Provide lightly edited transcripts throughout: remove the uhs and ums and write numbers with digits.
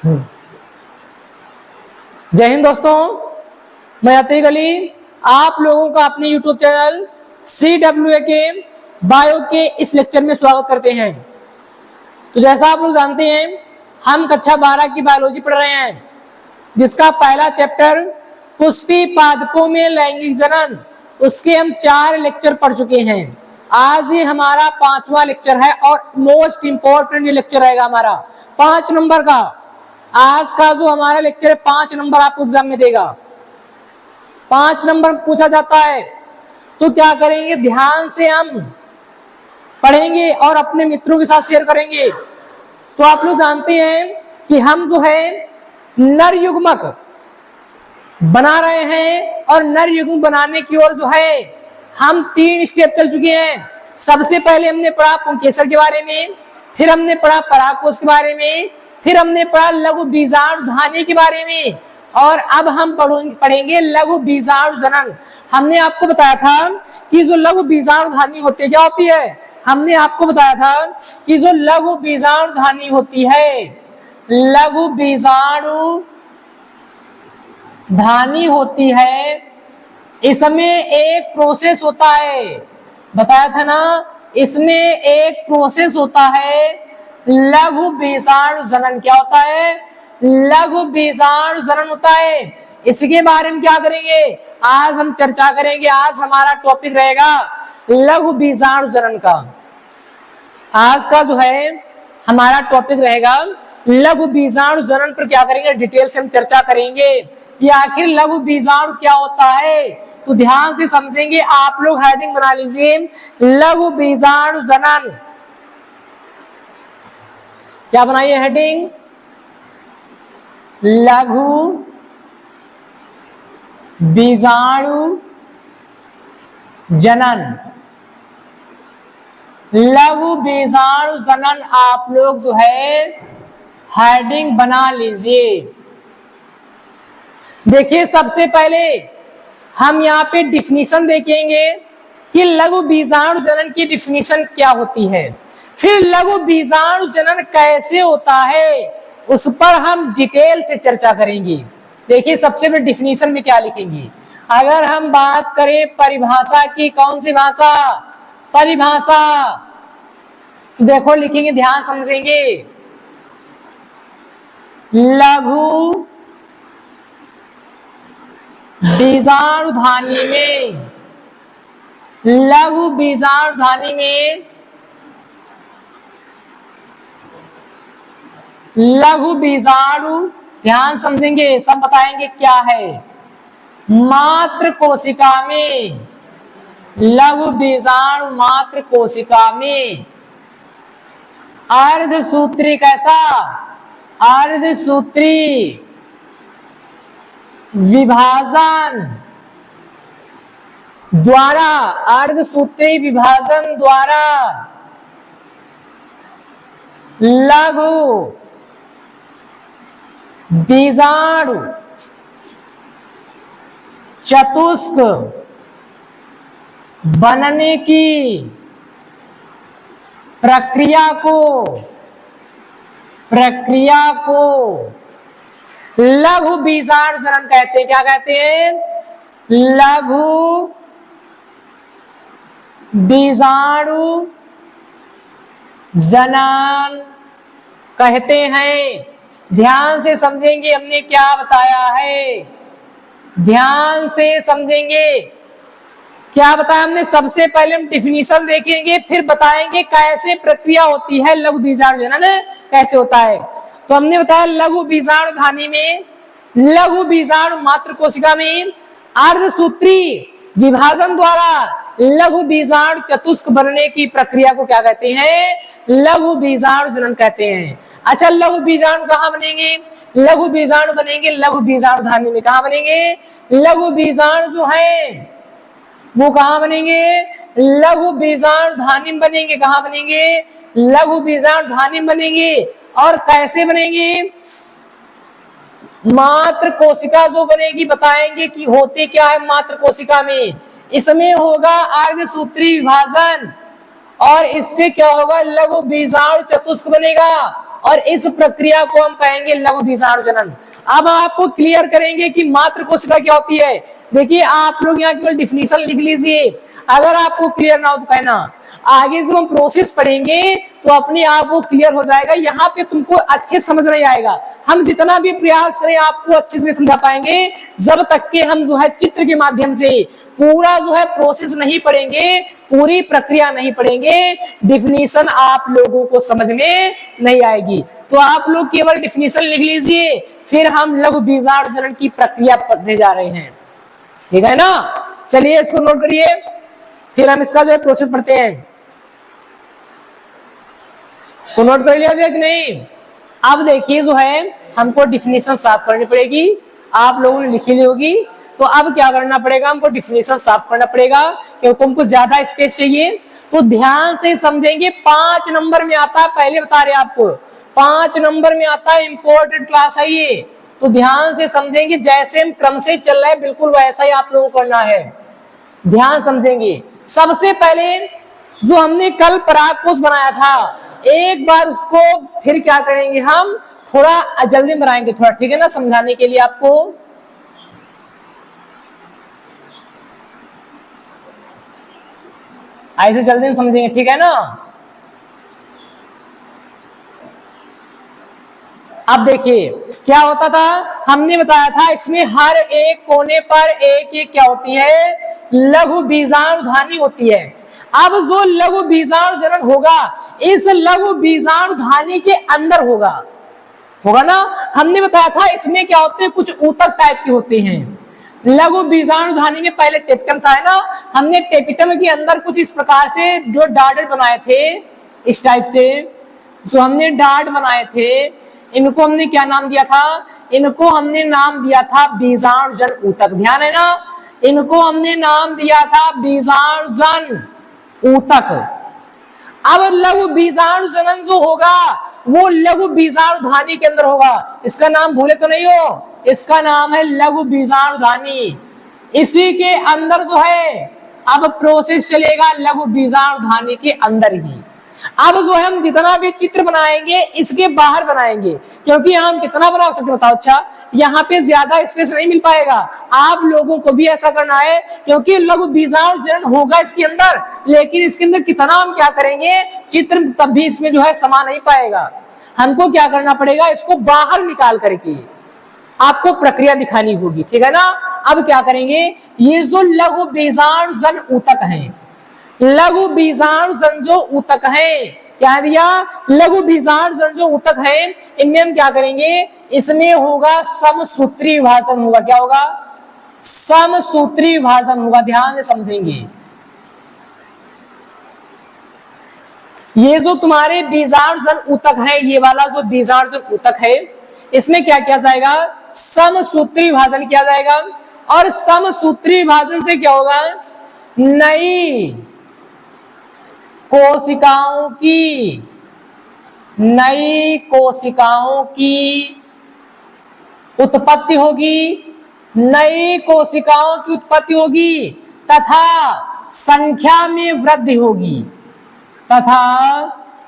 जय हिंद दोस्तों, मैं अतीक अली आप लोगों का अपने YouTube चैनल CWA के बायो के इस लेक्चर में स्वागत करते हैं। तो जैसा आप लोग जानते हैं, हम कक्षा 12 की बायोलॉजी पढ़ रहे हैं, जिसका पहला चैप्टर पुष्पी पादपों में लैंगिक जनन, उसके हम 4 लेक्चर पढ़ चुके हैं। आज ये हमारा 5वां लेक्चर है और मोस्ट इंपॉर्टेंट ये लेक्चर रहेगा हमारा 5 नंबर का। आज का जो हमारा लेक्चर है 5 नंबर आपको एग्जाम में देगा। 5 नंबर पूछा जाता है तो क्या करेंगे, ध्यान से हम पढ़ेंगे और अपने मित्रों के साथ शेयर करेंगे। तो आप लोग जानते हैं कि हम जो है नर युग्मक बना रहे हैं और नर युग्म बनाने की ओर जो है हम 3 स्टेप चल चुके हैं। सबसे पहले हमने पढ़ा पुंकेसर के बारे में, फिर हमने पढ़ा परागकोश के बारे में, फिर हमने पढ़ा लघु बीजाणुधानी के बारे में, और अब हम पढ़ेंगे लघु बीजाणु जनन। हमने आपको बताया था कि जो लघु बीजाणुधानी होती है क्या होती है। हमने आपको बताया था कि जो लघु बीजाणुधानी होती है, लघु बीजाणुधानी होती है, इसमें एक प्रोसेस होता है। बताया था ना, इसमें एक प्रोसेस होता है लघु बीजाणु जनन। क्या होता है? लघु बीजाणु जनन होता है। इसके बारे में क्या करेंगे, आज हम चर्चा करेंगे। आज हमारा टॉपिक रहेगा लघु बीजाणु जनन का। आज का जो है हमारा टॉपिक रहेगा लघु बीजाणु जनन पर क्या करेंगे, डिटेल से हम चर्चा करेंगे कि आखिर लघु बीजाणु क्या होता है। तो ध्यान से समझेंगे आप लोग, हेडिंग बना लीजिए लघु बीजाणु जनन। क्या बनाइए हेडिंग, लघु बीजाणु जनन। लघु बीजाणु जनन आप लोग जो है हेडिंग बना लीजिए। देखिए, सबसे पहले हम यहाँ पे डिफिनीशन देखेंगे कि लघु बीजाणु जनन की डिफिनीशन क्या होती है, फिर लघु बीजाणु जनन कैसे होता है उस पर हम डिटेल से चर्चा करेंगे। देखिए, सबसे पहले डिफिनीशन में क्या लिखेंगे। अगर हम बात करें परिभाषा की, कौन सी भाषा, परिभाषा, तो देखो लिखेंगे, ध्यान समझेंगे, लघु बीजाणुधानी में, लघु बीजाणुधानी में, लघु बीजाणु, ध्यान समझेंगे, सब बताएंगे क्या है। मात्र कोशिका में, लघु बीजाणु मात्र कोशिका में अर्धसूत्री, कैसा, अर्धसूत्री विभाजन द्वारा, अर्धसूत्री विभाजन द्वारा लघु बीजाणु चतुष्क बनने की प्रक्रिया को लघु बीजाणु जनन कहते हैं। क्या कहते हैं? लघु बीजाणु जनन कहते हैं। ध्यान से समझेंगे हमने क्या बताया है, ध्यान से समझेंगे क्या बताया हमने। सबसे पहले हम डिफिनीशन देखेंगे, फिर बताएंगे कैसे प्रक्रिया होती है, लघु बीजाणु जनन कैसे होता है। तो हमने बताया लघु बीजाणुधानी में, लघु बीजाणु मात्र कोशिका में अर्धसूत्री विभाजन द्वारा लघु बीजाणु चतुष्क बनने की प्रक्रिया को क्या कहते हैं, लघु बीजाणु जनन कहते हैं। अच्छा, लघु बीजाणु कहाँ बनेंगे, लघु बीजाणु बनेंगे लघु बीजाणुधानी में। कहाँ बनेंगे, लघु बीजाणु जो है वो कहाँ बनेंगे, लघु बीजाणुधानी में बनेंगे। कहाँ बनेंगे, लघु बीजाणुधानी में बनेंगे। और कैसे बनेंगे, मात्र कोशिका जो बनेगी, बताएंगे कि होते क्या है मात्र कोशिका में। इसमें होगा अर्धसूत्री विभाजन और इससे क्या होगा, लघु बीजाणु चतुष्क बनेगा। और इस प्रक्रिया को हम कहेंगे लघु बीजाणु जनन। अब आपको क्लियर करेंगे कि मात्र कोशिका क्या होती है। देखिए आप लोग यहाँ केवल डिफिनीशन लिख लीजिए, अगर आपको क्लियर ना हो तो कहना। आगे जब हम प्रोसेस पढ़ेंगे तो अपने आप वो क्लियर हो जाएगा, यहाँ पे तुमको अच्छे समझ नहीं आएगा। हम जितना भी प्रयास करें आपको अच्छे से समझा पाएंगे जब तक के हम जो है चित्र के माध्यम से पूरा जो है प्रोसेस नहीं पढ़ेंगे, पूरी प्रक्रिया नहीं पढ़ेंगे, डिफिनीशन आप लोगों को समझ में नहीं आएगी। तो आप लोग केवल डिफिनीशन लिख लीजिए, फिर हम लघु बीजाणु जनन की प्रक्रिया पढ़ने जा रहे हैं, ठीक है ना। चलिए इसको नोट करिए, फिर हम इसका जो है प्रोसेस पढ़ते हैं। तो नोट कर लिया कि नहीं। अब देखिए जो है हमको डिफिनीशन साफ करनी पड़ेगी, आप लोगों ने लिखी ली होगी। तो अब क्या करना पड़ेगा, हमको डिफिनीशन साफ करना पड़ेगा क्योंकि हमको ज्यादा स्पेस चाहिए। तो ध्यान से समझेंगे, 5 नंबर में आता है, पहले बता रहे आपको 5 नंबर में आता है, इंपॉर्टेंट क्लास है ये। तो ध्यान से समझेंगे, जैसे हम क्रम से चल रहे हैं बिल्कुल वैसा ही आप लोगों को करना है, ध्यान समझेंगे। सबसे पहले जो हमने कल परागकोश बनाया था, एक बार उसको फिर क्या करेंगे, हम थोड़ा जल्दी बनाएंगे थोड़ा, ठीक है ना, समझाने के लिए आपको। ऐसे जल्दी समझेंगे, ठीक है ना। अब देखिए क्या होता था, हमने बताया था इसमें हर एक कोने पर एक एक क्या होती है, लघु बीजाणु धानी होती है। अब जो लघु बीजाणु जनन होगा इस लघु बीजाणु धानी के अंदर होगा ना। हमने बताया था इसमें क्या होते हैं, कुछ ऊतक टाइप के होते हैं। लघु बीजाणु धानी में पहले टेपिटम था, है ना। हमने टेपिटम के अंदर कुछ इस प्रकार से जो डार्ट बनाए थे, इस टाइप से जो हमने डार्ट बनाए थे, इनको हमने क्या नाम दिया था, इनको हमने नाम दिया था बीजाणुजन ऊतक, ध्यान है ना। इनको हमने नाम दिया था बीजाणुजन ऊतक। अब लघु बीजाणु जनन जो होगा वो लघु बीजाणु धानी के अंदर होगा। इसका नाम भूले तो नहीं हो, इसका नाम है लघु बीजाणु धानी। इसी के अंदर जो है अब प्रोसेस चलेगा लघु बीजाणु धानी के अंदर ही। अब जो है हम जितना भी चित्र बनाएंगे इसके बाहर बनाएंगे, क्योंकि हम कितना बना सकते बताओ। अच्छा यहाँ पे ज्यादा स्पेस नहीं मिल पाएगा, आप लोगों को भी ऐसा करना है, क्योंकि लघु बीजाणु जनन होगा इसके अंदर, लेकिन इसके अंदर कितना हम क्या करेंगे, चित्र तब भी इसमें जो है समा नहीं पाएगा। हमको क्या करना पड़ेगा, इसको बाहर निकाल करके आपको प्रक्रिया दिखानी होगी, ठीक है ना। अब क्या करेंगे, ये जो लघु बीजाणु जन ऊतक है, लघु बीजाणु जन जो ऊतक है, क्या दिया, लघु बीजाणु जन जो ऊतक है, इनमें हम क्या करेंगे, इसमें होगा समसूत्री विभाजन होगा। क्या होगा, समसूत्री विभाजन होगा, ध्यान से समझेंगे। ये जो तुम्हारे बीजाणु जन ऊतक है, ये वाला जो बीजाणु जन ऊतक है, इसमें क्या किया जाएगा, समसूत्री विभाजन किया जाएगा। और समसूत्री विभाजन से क्या होगा, नई कोशिकाओं की उत्पत्ति होगी, नई कोशिकाओं की उत्पत्ति होगी तथा संख्या में वृद्धि होगी, तथा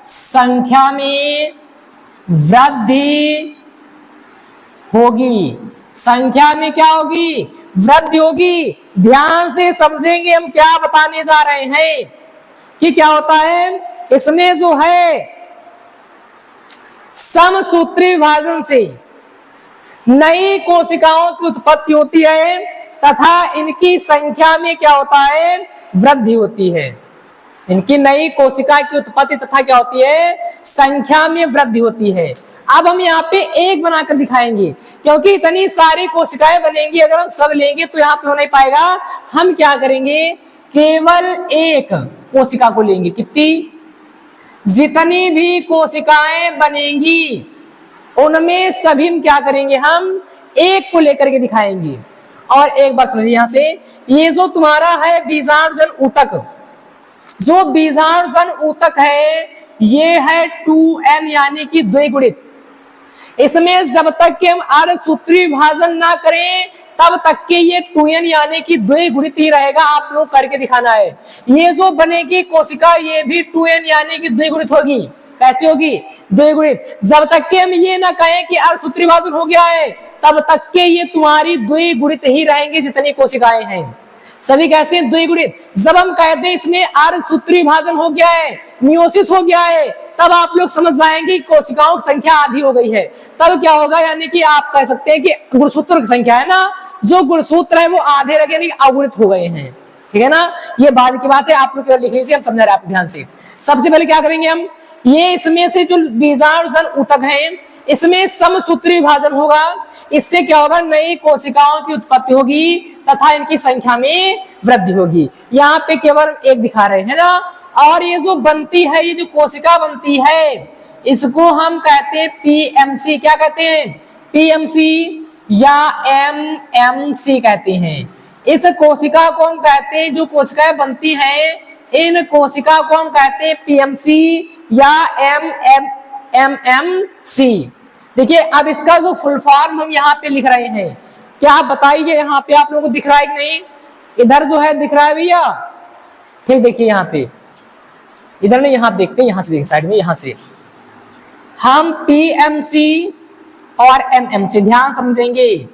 संख्या में वृद्धि होगी। संख्या में क्या होगी, वृद्धि होगी। ध्यान से समझेंगे हम क्या बताने जा रहे हैं कि क्या होता है, इसमें जो है समसूत्री विभाजन से नई कोशिकाओं की उत्पत्ति होती है तथा इनकी संख्या में क्या होता है, वृद्धि होती है। इनकी नई कोशिका की उत्पत्ति तथा क्या होती है, संख्या में वृद्धि होती है। अब हम यहाँ पे एक बनाकर दिखाएंगे, क्योंकि इतनी सारी कोशिकाएं बनेंगी, अगर हम सब लेंगे तो यहाँ पे हो नहीं पाएगा। हम क्या करेंगे, केवल एक कोशिका को लेंगे। कितनी, जितनी भी कोशिकाएं बनेंगी उनमें सभी हम क्या करेंगे, हम एक को लेकर के दिखाएंगे। और एक बार समझिए यहाँ से, ये जो तुम्हारा है बीजाणुजन ऊतक, जो बीजाणुजन ऊतक है ये है 2n यानी कि द्विगुणित। इसमें जब तक कि हम अर्धसूत्री विभाजन ना करें तब तक के ये 2n यानी कि द्विगुणित ही रहेगा। आप लोग करके दिखाना है। ये जो बनेगी कोशिका ये भी 2n यानी कि द्विगुणित होगी। कैसी होगी? द्विगुणित। जब तक के हम ये ना कहें कि अर्धसूत्री विभाजन हो गया है, तब तक के ये तुम्हारी द्विगुणित ही रहेंगे जितनी कोशिकाएं हैं। सभी कैसे? द्विगुणित। जब हम कहते हैं इसमें अर्धसूत्री विभाजन हो गया है, मियोसिस हो गया है, तब आप लोग समझ जाएंगे कोशिकाओं की संख्या आधी हो गई है। तब क्या होगा? यानी कि आप कह सकते हैं कि गुणसूत्र की संख्या है ना, जो गुणसूत्र है वो आधे रखे नहीं, अगुणित हो गए हैं। ठीक है ना? ये बाद की बात है, आप लोग लिख लीजिए, हम समझा रहे हैं आप ध्यान से। सबसे पहले क्या करेंगे हम, ये इसमें से जो बीजाणुजन ऊतक हैं, इसमें समसूत्री विभाजन होगा। इससे क्या होगा? नई कोशिकाओं की उत्पत्ति होगी तथा इनकी संख्या में वृद्धि होगी। यहाँ पे केवल एक दिखा रहे हैं ना, और ये जो बनती है, ये जो कोशिका बनती है, इसको हम कहते हैं पीएमसी। क्या कहते हैं? पीएमसी या एमएमसी कहते हैं। इस कोशिका को हम कहते हैं, जो कोशिकाएं बनती हैं, इन कोशिका को हम कहते हैं पीएमसी या एमएमसी। देखिए, अब इसका जो फुल फॉर्म हम यहाँ पे लिख रहे हैं, क्या आप बताइए यहाँ पे आप लोगों को दिख रहा है कि नहीं? इधर जो है दिख रहा है भैया? ठीक, देखिए यहाँ पे, इधर नहीं, यहाँ देखते हैं, यहाँ से देखिए साइड में, यहाँ से हम पीएमसी और एमएमसी ध्यान समझेंगे,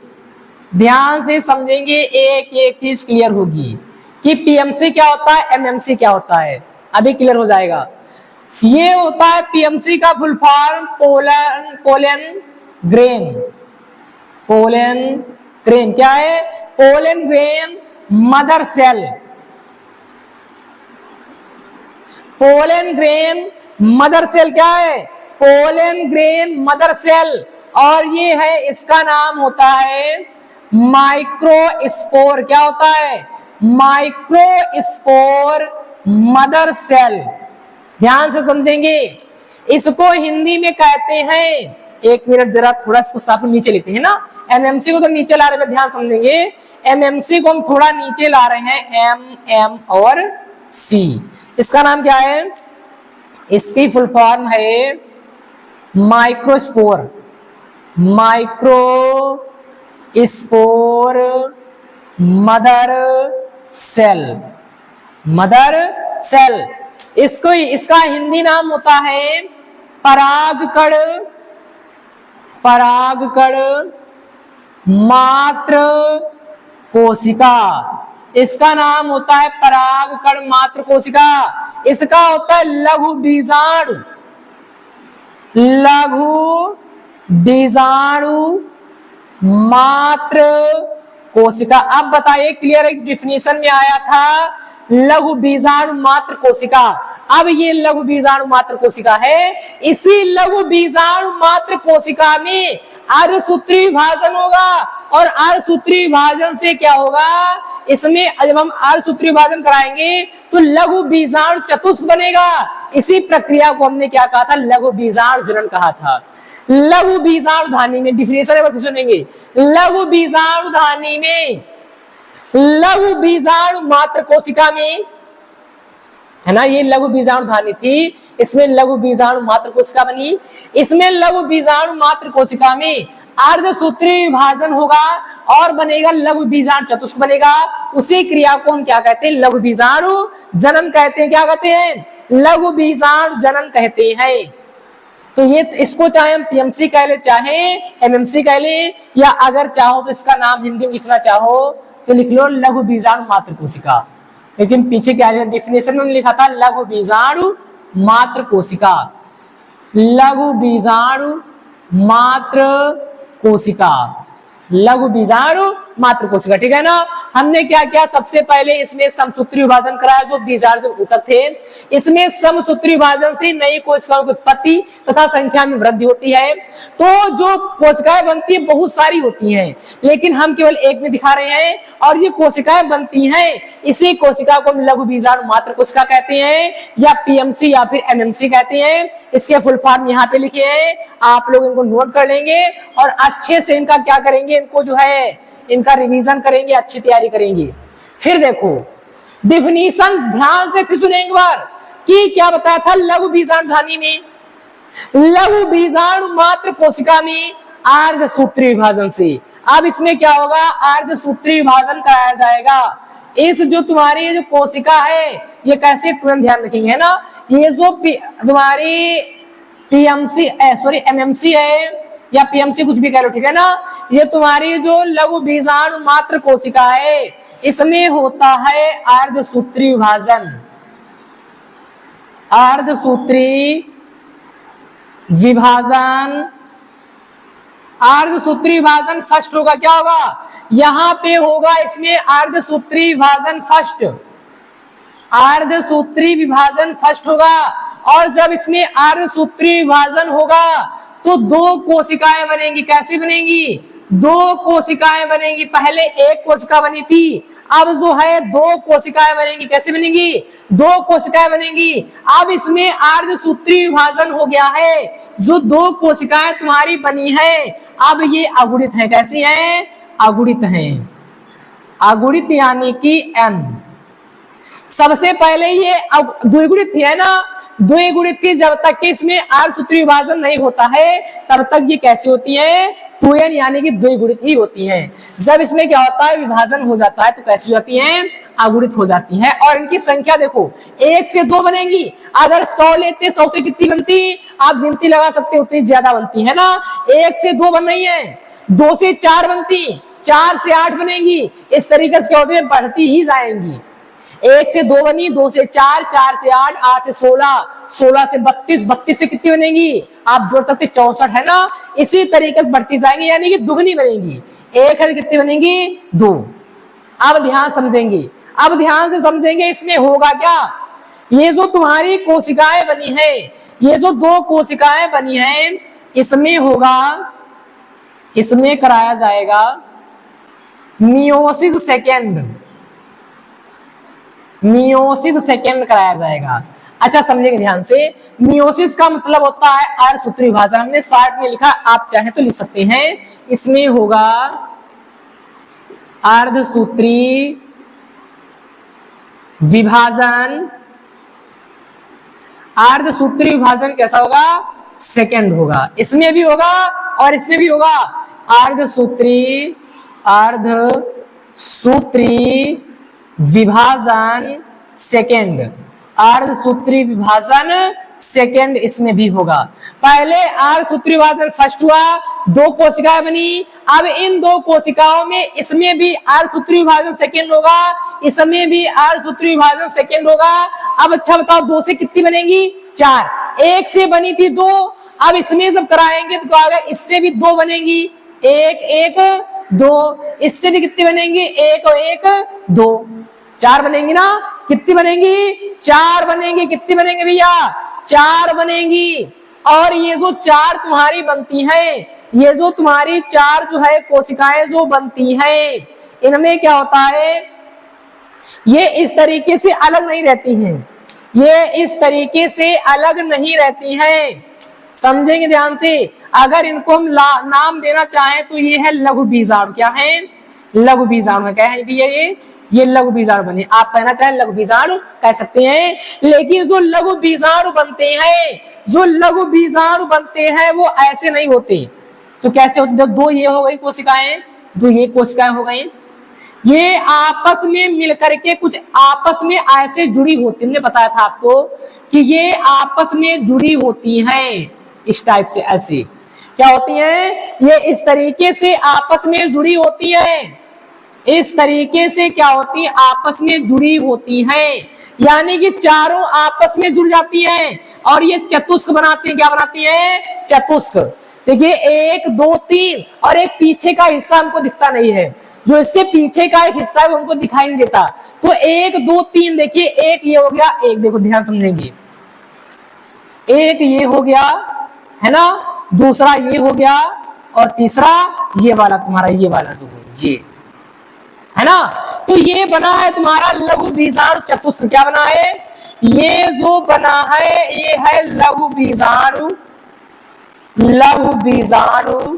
ध्यान से समझेंगे, एक एक चीज क्लियर होगी कि पीएमसी क्या होता है, एमएमसी क्या होता है, अभी क्लियर हो जाएगा। ये होता है पीएमसी का full form pollen grain. Pollen grain क्या है? Pollen grain mother cell. Pollen grain mother cell क्या है? Pollen grain mother cell. और ये है, इसका नाम होता है माइक्रोस्पोर। क्या होता है? Microspore mother cell. ध्यान से समझेंगे, इसको हिंदी में कहते हैं, एक मिनट जरा थोड़ा इसको साफ नीचे लेते हैं ना, एमएमसी को तो नीचे ला रहे हैं, ध्यान समझेंगे, एमएमसी को हम थोड़ा नीचे ला रहे हैं, एम और सी। इसका नाम क्या है? इसकी फुल फॉर्म है microspore. Microspore mother cell. Mother cell, इसको, इसका हिंदी नाम होता है परागकण। परागकण मात्र कोशिका। इसका नाम होता है परागकण मात्र कोशिका। इसका होता है लघु बीजाणु। लघु बीजाणु मात्र कोशिका। अब बताइए, क्लियर? एक डिफिनीशन में आया था लघु बीजाणु मात्र कोशिका। अब ये लघु बीजाणु मात्र कोशिका है, इसी लघु बीजाणु मात्र कोशिका में अर्धसूत्री विभाजन होगा। और अर्धसूत्री विभाजन से क्या होगा? इसमें जब हम अर्धसूत्री विभाजन कराएंगे तो लघु बीजाणु चतुष्क बनेगा। इसी प्रक्रिया को हमने क्या कहा था? लघु बीजाणु जनन कहा था। लघु बीजाणु धानी में डिफिनेशन सुनेंगे, लघु बीजाणु धानी में, लघु बीजाणु मात्र कोशिका में, है ना, ये लघु बीजाणु धानी थी, इसमें लघु बीजाणु मात्र कोशिका बनी। इसमें लघु बीजाणु मात्र कोशिका में अर्धसूत्री विभाजन होगा और बनेगा लघु बीजाणु चतुष्क बनेगा। उसी क्रिया को हम क्या कहते हैं? लघु बीजाणु जनन कहते हैं। क्या कहते हैं? लघु बीजाणु जनन कहते हैं। तो ये, इसको चाहे हम पीएमसी कह ले, चाहे एमएमसी कह ले, या अगर चाहो तो इसका नाम हिंदी में लिखना चाहो तो लिख लो लघु बीजाणु मात्र कोशिका। लेकिन पीछे क्या है? डिफिनेशन में लिखा था लघु बीजाणु मात्र कोशिका। लघु बीजाणु मात्र कोशिका। लघु बीजाणु मात्र कोशिका। ठीक है ना? हमने क्या किया? सबसे पहले इसमें समसूत्री विभाजन कराया, जो बीजाणु ऊतक थे। इसमें समसूत्री विभाजन से नई कोशिकाओं की उत्पत्ति तथा संख्या में वृद्धि होती है। तो जो कोशिकाएं बनती है बहुत सारी होती हैं, लेकिन हम केवल एक में दिखा रहे हैं। और ये कोशिकाएं बनती हैं, इसी कोशिका को हम लघु बीजाणु मात्र कोशिका कहते हैं, या पीएमसी या फिर एमएमसी कहते हैं। इसके फुल फॉर्म यहाँ पे लिखे हैं, आप लोग इनको नोट कर लेंगे और अच्छे से इनका क्या करेंगे? इनको जो है, इनका रिवीजन करेंगे, अच्छी तैयारी करेंगे। फिर देखो डिफिनीशन ध्यान से फिर सुनेंगे एक बार कि क्या बताया था लघु बीजाणु धानी में, लघु बीजाणु मात्र कोशिका में अर्धसूत्री विभाजन से। अब इसमें क्या होगा? अर्धसूत्री विभाजन कराया जाएगा। इस जो तुम्हारी ये जो कोशिका है, ये कैसे तुरंत ध्यान रखेंगे, है ना, ये जो तुम्हारी पीएमसी सॉरी एमएमसी है या पीएमसी कुछ भी कह लो, ठीक है ना। ये तुम्हारी जो लघु बीजाणु मात्र कोशिका है, इसमें होता है अर्धसूत्री विभाजन। अर्धसूत्री विभाजन, अर्धसूत्री विभाजन फर्स्ट होगा। क्या होगा यहां पे होगा, इसमें अर्धसूत्री विभाजन फर्स्ट, अर्धसूत्री विभाजन फर्स्ट होगा। और जब इसमें अर्धसूत्री विभाजन होगा तो दो कोशिकाएं बनेंगी। कैसी बनेंगी? दो कोशिकाएं बनेंगी। पहले एक कोशिका बनी थी, अब जो है दो कोशिकाएं बनेंगी। कैसे बनेंगी? दो कोशिकाएं बनेंगी। अब इसमें अर्धसूत्री विभाजन हो गया है। जो दो कोशिकाएं तुम्हारी बनी है, अब ये अगुणित है। कैसी हैं? अगुणित हैं। अगुणित यानी कि एम। सबसे पहले ये द्विगुणित है ना, द्विगुणित की जब तक कि इसमें अर्धसूत्री विभाजन नहीं होता है, तब तक ये कैसी होती है? 2n यानी कि द्विगुणित ही होती हैं। जब इसमें क्या होता है? विभाजन हो जाता है तो कैसी होती हैं? अगुणित हो जाती हैं। और इनकी संख्या देखो, 1 से 2 बनेंगी। अगर 100 लेते, 100 से कितनी बनती? आप गिनती लगा सकते हो, उतनी ज्यादा बनती है ना। 1 से 2 बन रही है, 2 से 4 बनती, 4 से 8 बनेगी। इस तरीके से क्या होती है? बढ़ती ही जाएंगी। 1 से 2 बनी, 2 से 4, 4 से 8, 8 से 16, 16 से 32, 32 से कितनी बनेगी? आप जोड़ सकते 64 है ना। इसी तरीके से बढ़ती जाएंगी, यानी कि दुगनी बनेगी। 1 है कितनी बनेगी? 2। अब ध्यान समझेंगे, अब ध्यान से समझेंगे इसमें होगा क्या। ये जो तुम्हारी कोशिकाएं बनी है, ये जो दो कोशिकाएं बनी है, इसमें होगा, इसमें कराया जाएगा मियोसिस सेकेंड। मियोसिस सेकेंड कराया जाएगा। अच्छा समझेंगे ध्यान से। मियोसिस का मतलब होता है अर्धसूत्री विभाजन। हमने शॉर्ट में लिखा, आप चाहे तो लिख सकते हैं। इसमें होगा अर्धसूत्री विभाजन। अर्धसूत्री विभाजन कैसा होगा? सेकेंड होगा। इसमें भी होगा और इसमें भी होगा। अर्धसूत्री विभाजन सेकेंड, अर्धसूत्री विभाजन सेकेंड इसमें भी होगा। पहले अर्धसूत्री विभाजन फर्स्ट हुआ, दो कोशिकाएं बनी। अब इन दो कोशिकाओं में इसमें भी अर्धसूत्री विभाजन सेकेंड होगा, इसमें भी अर्धसूत्री विभाजन सेकेंड होगा। अब अच्छा बताओ, 2 से कितनी बनेगी? 4। 1 से बनी थी 2, अब इसमें जब कराएंगे तो क्या होगा? इससे भी 2 बनेंगी। 1 1 2, इससे भी कितनी बनेंगी? 1 और 1 2, 4 बनेंगी ना। कितनी बनेंगी? 4 बनेंगी। कितनी बनेंगी भैया? 4 बनेंगी। और ये जो 4 तुम्हारी बनती है, ये जो तुम्हारी 4 जो है कोशिकाएं जो बनती हैं, इनमें क्या होता है? ये इस तरीके से अलग नहीं रहती हैं। ये इस तरीके से अलग नहीं रहती हैं। समझेंगे ध्यान से। अगर इनको हम नाम देना चाहें तो ये है लघु बीजाणु। क्या है? लघु बीजाणु। क्या है भैया? ये लघु बीजाणु बने। आप कहना चाहें लघु बीजाणु कह सकते हैं, लेकिन जो लघु बीजाणु बनते हैं, जो लघु बीजाणु बनते हैं वो ऐसे नहीं होते। तो कैसे होते? 2 ये हो गई कोशिकाएं, 2 ये कोशिकाएं हो गई, ये आपस में मिलकर के कुछ आपस में ऐसे जुड़ी होती। हमने बताया था आपको कि ये आपस में जुड़ी होती हैं। इस टाइप से ऐसे क्या होती हैं? ये इस तरीके से आपस में जुड़ी होती हैं। इस तरीके से क्या होती है? आपस में जुड़ी होती हैं, यानी कि चारों आपस में जुड़ जाती हैं और ये चतुष्क बनाती हैं। क्या बनाती हैं? चतुष्क। देखिए 1 2 3, और एक पीछे का हिस्सा हमको दिखता नहीं है। जो इसके पीछे का एक हिस्सा है वो हमको दिखाई नहीं देता। तो 1 2 3, देखिए एक ये हो गया, एक देखो ध्यान समझेंगे, एक ये हो गया है ना, दूसरा ये हो गया, और तीसरा ये वाला तुम्हारा, ये वाला जो ये है ना। तो ये बना है तुम्हारा लघु बीजाणु चतुष्क। क्या बना है? ये जो बना है ये है लघु बीजाणु, लघु बीजाणु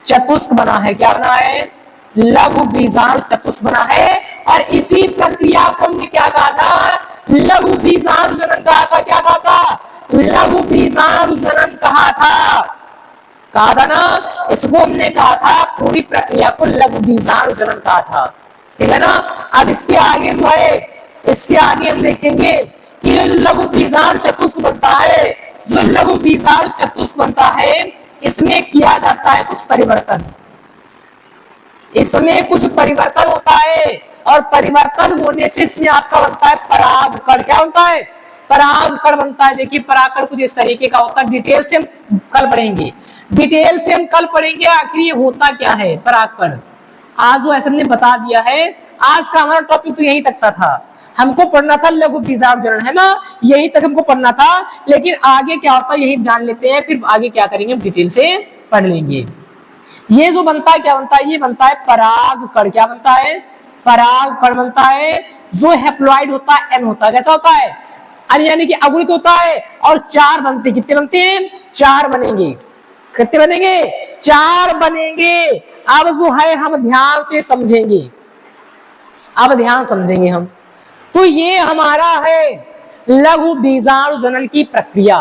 चतुष्क बना है। क्या बना है? लघु बीजाणु चतुष्क बना है। और इसी प्रक्रिया को हमने क्या कहा था? लघु बीजाणु जनन कहा था। क्या कहा था? लघु बीजाणु जनन कहा था ना। इसको हमने कहा था, पूरी प्रक्रिया को लघु बीजाणु जनन कहा था। ठीक है ना। अब इसके आगे जो है, इसके आगे हम देखेंगे कि लघु बीजाणु चतुष्क बनता है, जो लघु बीजाणु चतुष्क बनता है इसमें किया जाता है कुछ परिवर्तन, इसमें कुछ परिवर्तन होता है और परिवर्तन होने से इसमें आपका बनता है परागकण। क्या बनता है? परागकण बनता है। देखिए परागकण कुछ इस तरीके का होता है, डिटेल से हम कल पढ़ेंगे आखिर ये होता क्या है परागकण। आज जो ऐसा हमने बता दिया है, आज का हमारा टॉपिक तो यही तक था। हमको पढ़ना था लघु बीजाणु जनन, है ना, यही तक हमको पढ़ना था। लेकिन आगे क्या होता है यही जान लेते हैं, फिर आगे क्या करेंगे हम डिटेल से पढ़ लेंगे। ये जो बनता है क्या बनता है? ये बनता है परागकण। क्या बनता है? परागकण बनता है। जो हैप्लॉइड होता है एन होता है। कैसा होता है? यानी कि अगुणित होता है और 4 बनते हैं। कितने बनते हैं? 4 बनेंगे। कितने बनेंगे? 4 बनेंगे। अब जो है हम ध्यान से समझेंगे, अब ध्यान समझेंगे हम। तो ये हमारा है लघु बीजाणु जनन की प्रक्रिया।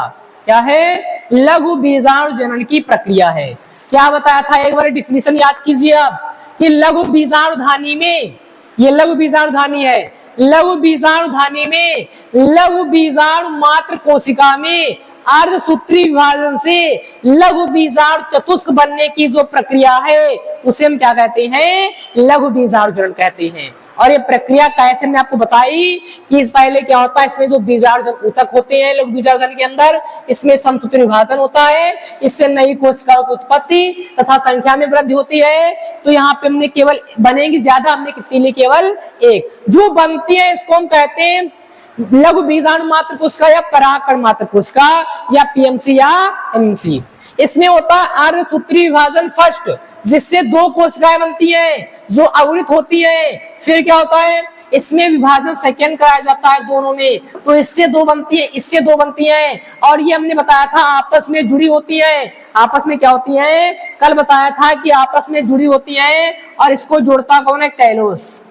क्या है? लघु बीजाणु जनन की प्रक्रिया है। क्या बताया था? एक बार डिफिनीशन याद कीजिए आप कि लघु बीजाणुधानी में, ये लघु बीजाणुधानी है, लघु बीजाणुधानी में लघु बीजाणु मात्र कोशिका में अर्धसूत्री विभाजन से लघु बीजाणु चतुष्क बनने की जो प्रक्रिया है उसे हम क्या कहते हैं? लघु बीजाणु जनन कहते हैं। और ये प्रक्रिया कैसे मैंने आपको बताई कि इस पहले क्या होता है, इसमें जो बीजाणु ऊतक होते हैं लघु बीजाणुधन के अंदर, इसमें समसूत्री विभाजन होता है, इससे नई कोशिकाओं की उत्पत्ति तथा संख्या में वृद्धि होती है। तो यहाँ पे हमने केवल बनेगी ज्यादा, हमने कितनी ली? केवल 1। जो बनती है इसको हम कहते हैं लघु बीजाणु मात्र कोशिका या परागकण मात्र कोशिका या पीएमसी या एमसी। इसमें होता है अर्धसूत्री विभाजन फर्स्ट, जिससे 2 कोशिकाएं बनती हैं जो अगुणित होती है। फिर क्या होता है? इसमें विभाजन सेकेंड कराया जाता है दोनों में, तो इससे 2 बनती है, इससे 2 बनती हैं। और ये हमने बताया था आपस में जुड़ी होती है। आपस में क्या होती है? कल बताया था कि आपस में जुड़ी होती है। और इसको जोड़ता कौन है? कैलोस।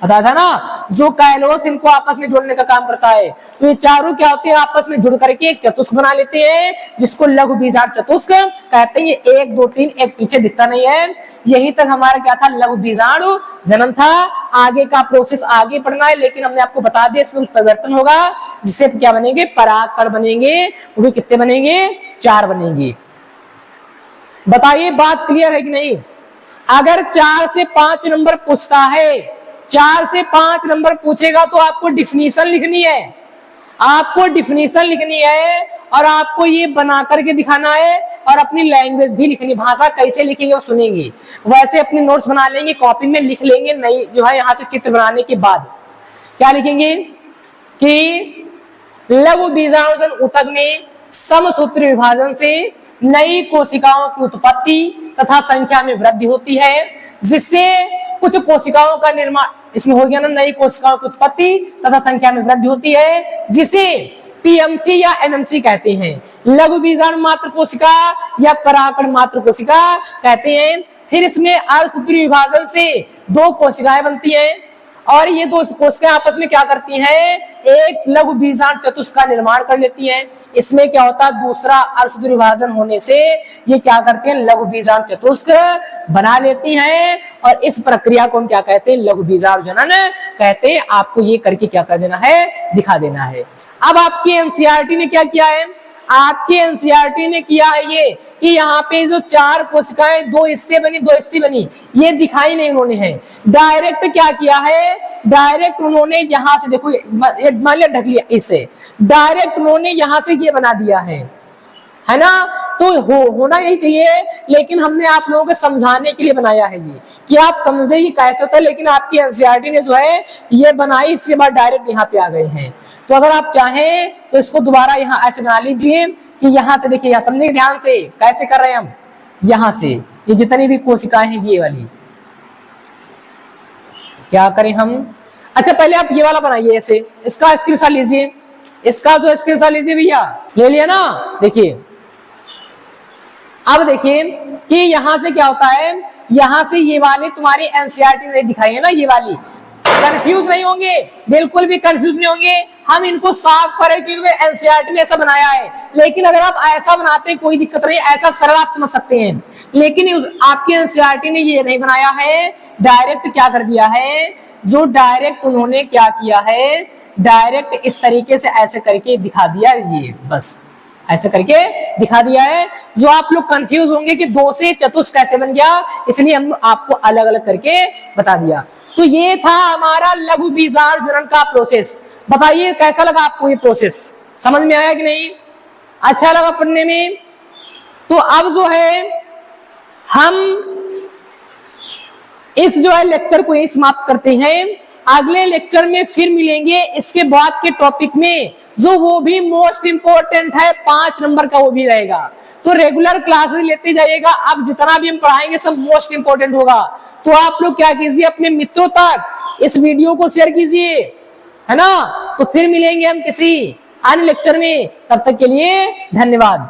बताया था ना, जो कैलोस इनको आपस में जोड़ने का काम करता है। तो ये चारों क्या होते हैं? आपस में जुड़ करके एक चतुष्क बना लेते हैं, जिसको लघु बीजाणु चतुष्क कहते हैं। ये 1 2 3 एक पीछे दिखता नहीं है। यही तक हमारा क्या था? लघु बीजाणु जनन था। आगे का प्रोसेस आगे पढ़ना है, लेकिन हमने आपको बता दिया इसमें कुछ परिवर्तन होगा, जिससे क्या बनेंगे? परागकण बनेंगे। वो भी कितने बनेंगे? 4 बनेंगे। बताइए बात क्लियर है कि नहीं? अगर 4 से 5 नंबर पूछता है, 4 से 5 नंबर पूछेगा तो आपको डिफिनीशन लिखनी है, आपको डिफिनीशन लिखनी है और आपको ये बना करके दिखाना है और अपनी लैंग्वेज भी लिखनी। भाषा कैसे लिखेंगे वो सुनेंगे, वैसे अपने नोट्स बना लेंगे, कॉपी में लिख लेंगे। नहीं जो है यहाँ से चित्र बनाने के बाद क्या लिखेंगे कि लघु बीजाणुजन ऊतक में समसूत्री विभाजन से नई कोशिकाओं की उत्पत्ति तथा संख्या में वृद्धि होती है, जिससे कुछ कोशिकाओं का निर्माण, इसमें हो गया ना, नई कोशिकाओं की उत्पत्ति तथा संख्या में वृद्धि होती है, जिसे पीएमसी या एनएमसी कहते हैं। लघु बीजाणु मात्र कोशिका या परागकण मात्र कोशिका कहते हैं। फिर इसमें अर्धसूत्री विभाजन से 2 कोशिकाएं बनती हैं और ये 2 कोशिकाएं आपस में क्या करती हैं? एक लघु बीजाणु चतुष्क का निर्माण कर लेती हैं। इसमें क्या होता है? दूसरा अर्धसूत्री विभाजन होने से ये क्या करते हैं? लघु बीजाणु चतुष्क बना लेती हैं। और इस प्रक्रिया को हम क्या कहते हैं? लघु बीजाणु जनन कहते हैं। आपको ये करके क्या कर देना है? दिखा देना है। अब आपकी एनसीईआरटी ने क्या किया है? आपके एनसीईआरटी ने किया है ये कि यहाँ पे जो 4 कोशिकाएं 2 हिस्से बनी, 2 हिस्से बनी, ये दिखाई नहीं उन्होंने है। डायरेक्ट क्या किया है? डायरेक्ट उन्होंने यहाँ से, देखो मान लिया ढक लिया, इसे डायरेक्ट उन्होंने यहाँ से ये बना दिया है ना। तो होना यही चाहिए, लेकिन हमने आप लोगों को समझाने के लिए बनाया है ये कि आप समझे ये कैसे होता है। लेकिन आपकी एनसीईआरटी ने जो है ये बनाई, इसके बाद डायरेक्ट यहाँ पे आ गए हैं। तो अगर आप चाहें तो इसको दोबारा यहाँ ऐसे बना लीजिए कि यहाँ से देखिए, यहाँ समझिए ध्यान से कैसे कर रहे हैं हम। यहाँ से ये जितनी भी कोशिकाएं हैं ये वाली क्या करें हम? अच्छा पहले आप ये वाला बनाइए ऐसे, इसका स्क्रीनशॉट लीजिए, इसका जो स्क्रीनशॉट लीजिए भैया, ले लिया ना। देखिए अब देखिए कि यहाँ से क्या होता है, यहाँ से ये वाले तुम्हारी एनसीईआरटी ने दिखाई है ना, ये वाली। कंफ्यूज नहीं होंगे, बिल्कुल भी कंफ्यूज नहीं होंगे। हम इनको साफ करें क्योंकि एनसीईआरटी ने ऐसा बनाया है। लेकिन अगर आप ऐसा बनाते हैं कोई दिक्कत नहीं, ऐसा सरल आप समझ सकते हैं। लेकिन आपकी एनसीईआरटी ने ये नहीं बनाया है, डायरेक्ट क्या कर दिया है? जो डायरेक्ट उन्होंने क्या किया है, डायरेक्ट इस तरीके से ऐसे करके दिखा दिया ये बस। ऐसे करके दिखा दिया है। जो आप लोग कंफ्यूज होंगे कि 2 से चतुष्ट कैसे बन गया, इसलिए हम आपको अलग अलग करके बता दिया। तो ये था हमारा लघु बीजांड गुणन का प्रोसेस। बताइए कैसा लगा आपको ये प्रोसेस, समझ में आया कि नहीं, अच्छा लगा पढ़ने में? तो अब जो है हम इस जो है लेक्चर को यही समाप्त करते हैं। अगले लेक्चर में फिर मिलेंगे इसके बाद के टॉपिक में, जो वो भी मोस्ट इंपॉर्टेंट है, 5 नंबर का वो भी रहेगा। तो रेगुलर क्लासेस लेते जाइएगा, अब जितना भी हम पढ़ाएंगे सब मोस्ट इंपॉर्टेंट होगा। तो आप लोग क्या कीजिए, अपने मित्रों तक इस वीडियो को शेयर कीजिए, है ना। तो फिर मिलेंगे हम किसी अन्य लेक्चर में, तब तक के लिए धन्यवाद।